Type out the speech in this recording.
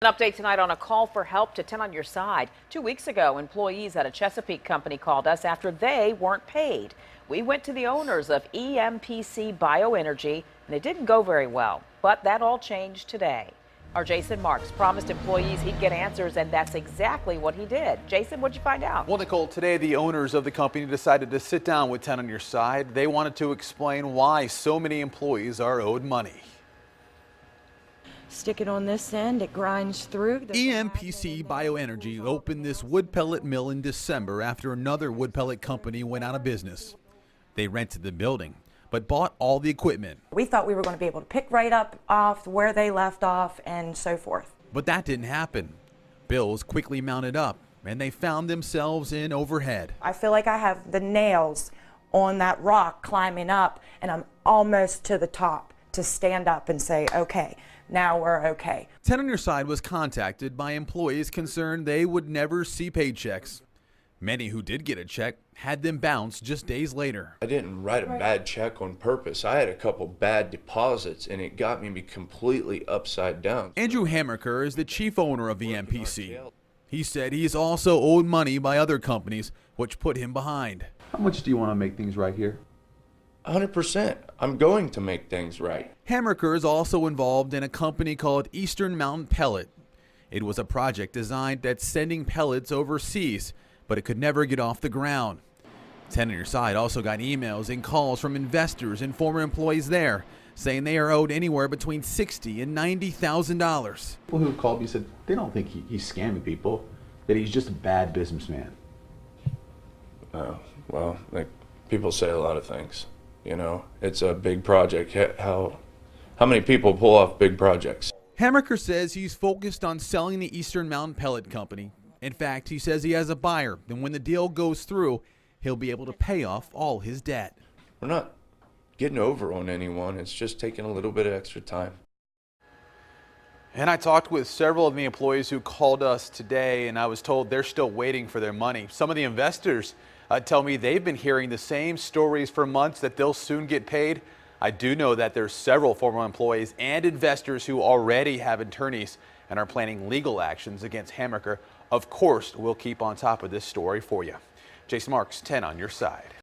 An update tonight on a call for help to 10 on your side. 2 weeks ago, employees at a Chesapeake company called us after they weren't paid. We went to the owners of EMPC Bioenergy, and it didn't go very well. But that all changed today. Our Jason Marks promised employees he'd get answers, and that's exactly what he did. Jason, what'd you find out? Well, Nicole, today the owners of the company decided to sit down with 10 on your side. They wanted to explain why so many employees are owed money. Stick it on this end, it grinds through. EMPC Bioenergy opened this wood pellet mill in December after another wood pellet company went out of business. They rented the building, but bought all the equipment. We thought we were going to be able to pick right up off where they left off and so forth. But that didn't happen. Bills quickly mounted up, and they found themselves in overhead. I feel like I have the nails on that rock climbing up, and I'm almost to the top to stand up and say, okay, now we're okay. 10 on your side was contacted by employees concerned they would never see paychecks. Many who did get a check had them bounced just days later. I didn't write a bad check on purpose. I had a couple bad deposits and it got me completely upside down. Andrew Hammerker is the chief owner of EMPC. He said he's also owed money by other companies, which put him behind. How much do you want to make things right here? 100%. I'm going to make things right. Hammerker is also involved in a company called Eastern Mountain Pellet. It was a project designed at sending pellets overseas, but it could never get off the ground. 10 on your side also got emails and calls from investors and former employees there, saying they are owed anywhere between $60,000 and $90,000. People who called me said they don't think he's scamming people, that he's just a bad businessman. Well, like people say a lot of things. You know, it's a big project. How many people pull off big projects? Hammerker says he's focused on selling the Eastern Mountain Pellet Company. In fact, he says he has a buyer, and when the deal goes through, he'll be able to pay off all his debt. We're not getting over on anyone. It's just taking a little bit of extra time. And I talked with several of the employees who called us today, and I was told they're still waiting for their money. Some of the investors tell me they've been hearing the same stories for months, that they'll soon get paid. I do know that there's several former employees and investors who already have attorneys and are planning legal actions against Hammerker. Of course, we'll keep on top of this story for you. Jason Marks, 10 on your side.